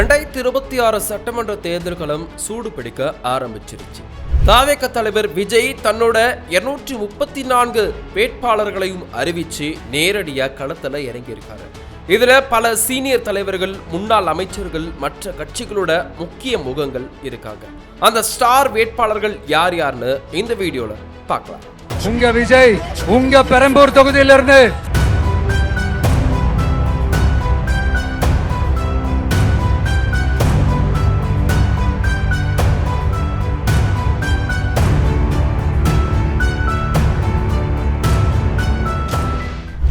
2026 சட்டமன்ற தேர்தல்களும் சூடு பிடிக்க ஆரம்பிச்சிருச்சு. தாவேக தலைவர் விஜய் தன்னோட 234 வேட்பாளர்களையும் அறிவிச்சு நேரடியா களத்துல இறங்கியிருக்காரு. இதுல பல சீனியர் தலைவர்கள், முன்னாள் அமைச்சர்கள், மற்ற கட்சிகளோட முக்கிய முகங்கள் இருக்காங்க. அந்த ஸ்டார் வேட்பாளர்கள் யார் யாருன்னு இந்த வீடியோல பார்க்கலாம். உங்க விஜய் உங்க பெரம்பூர் தொகுதியிலிருந்து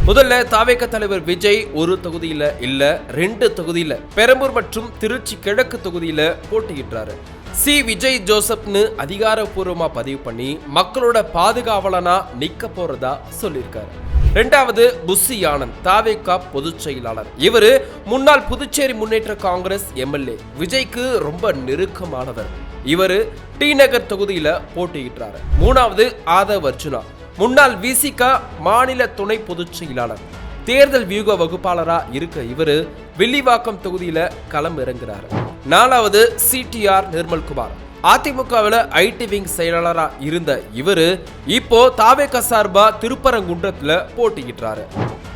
முதல்ல தாவேக தலைவர் விஜய் ஒரு தொகுதியில இல்ல 2 தொகுதியில பெரம்பூர் மற்றும் திருச்சி கிழக்கு தொகுதியில போட்டியிட்டாரு. சி விஜய் ஜோசப்னு அதிகாரப்பூர்வமா பதிவு பண்ணி மக்களோட பாதுகாவலனா நிக்க போறதா சொல்லியிருக்காரு. இரண்டாவது புஸ்ஸி ஆனந்த், தாவேகா பொதுச் செயலாளர். இவரு முன்னாள் புதுச்சேரி முன்னேற்ற காங்கிரஸ் எம்எல்ஏ, விஜய்க்கு ரொம்ப நெருக்கமானவர். இவரு டி நகர் தொகுதியில போட்டியிட்டாரு. மூணாவது ஆதவ் அர்ஜுனா, முன்னாள் விசிக மாநில துணை பொதுச் செயலாளர், தேர்தல் வியூக வகுப்பாளரா இருக்க இவரு வில்லிவாக்கம் தொகுதியில களம் இறங்குறாரு. நாலாவது சிடிஆர் நிர்மல்குமார், அதிமுகவில் ஐடி விங் செயலாளரா இருந்த இவரு இப்போ தாவேக சார்பா திருப்பரங்குன்றத்துல போட்டியிட்டாரு.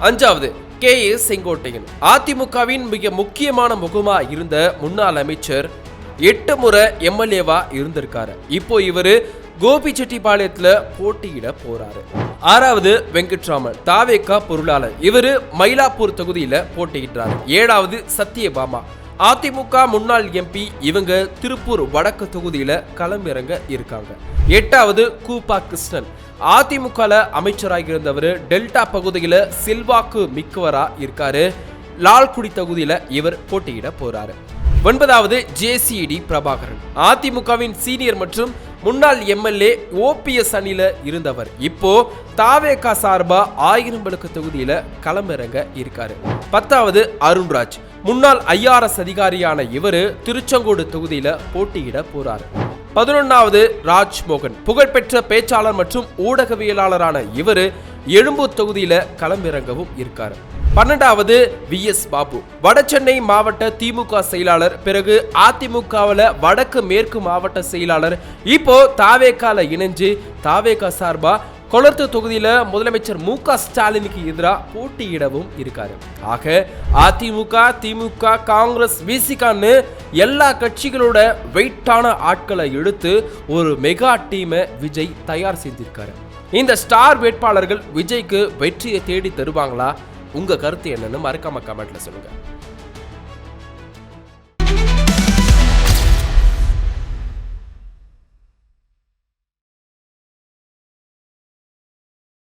அஞ்சாவது கே.ஏ. செங்கோட்டையன், அதிமுகவின் மிக முக்கியமான முகமா இருந்த முன்னாள் அமைச்சர், 8 முறை எம்எல்ஏவா இருந்திருக்காரு. இப்போ இவரு கோபிச்செட்டிப்பாளையத்துல போட்டியிட போறாரு. ஆறாவது வெங்கட்ராமன், தாவேகா பொருளாளர். இவரு மயிலாப்பூர் தொகுதியில போட்டியிட்டாரு. ஏழாவது சத்யபாமா, அதிமுக முன்னாள் எம்பி. இவங்க திருப்பூர் வடக்கு தொகுதியில களம் இறங்க இருக்காங்க. எட்டாவது கூப்பா கிருஷ்ணன், அதிமுக அமைச்சராக இருந்தவர். டெல்டா பகுதியில செல்வாக்கு மிக்கவரா இருக்காரு. லால்குடி தொகுதியில இவர் போட்டியிட போறாரு. ஒன்பதாவது ஜேசிடி பிரபாகரன், அதிமுகவின் சீனியர் மற்றும் முன்னாள் எம்எல்ஏ, ஓபிஎஸ் அணியில இருந்தவர். இப்போ தாவேகா சார்பா ஆயிரம்பலுக்கு தொகுதியில களமிறங்க இருக்காரு. பத்தாவது அருண்ராஜ், முன்னாள் ஐஆர்எஸ் அதிகாரியான இவரு திருச்செங்கோடு தொகுதியில போட்டியிட போறாரு. 11வது ராஜ்மோகன், புகழ்பெற்ற பேச்சாளர் மற்றும் ஊடகவியலாளரான இவரு எழும்பூர் தொகுதியில களமிறங்கவும் இருக்காரு. 12வது விஎஸ் பாபு, வடசென்னை மாவட்ட திமுக செயலாளர், பிறகு அதிமுகவில் வடக்கு மேற்கு மாவட்ட செயலாளர். இப்போ தாவேகால இணைஞ்சு தாவேகா சார்பா கொளத்தூர் தொகுதியில முதலமைச்சர் மு.க. ஸ்டாலினுக்கு எதிராக போட்டியிடவும் இருக்காரு. ஆக அதிமுக, திமுக, காங்கிரஸ், விசிகான்னு எல்லா கட்சிகளோட வெயிட்டான ஆட்களை எடுத்து ஒரு மெகா டீமை விஜய் தயார் செஞ்சிருக்காரு. இந்த ஸ்டார் வேட்பாளர்கள் விஜய்க்கு வெற்றியை தேடி தருவாங்களா? உங்க கருத்து என்னன்னு மறக்காம கமெண்ட்ல சொல்லுங்க.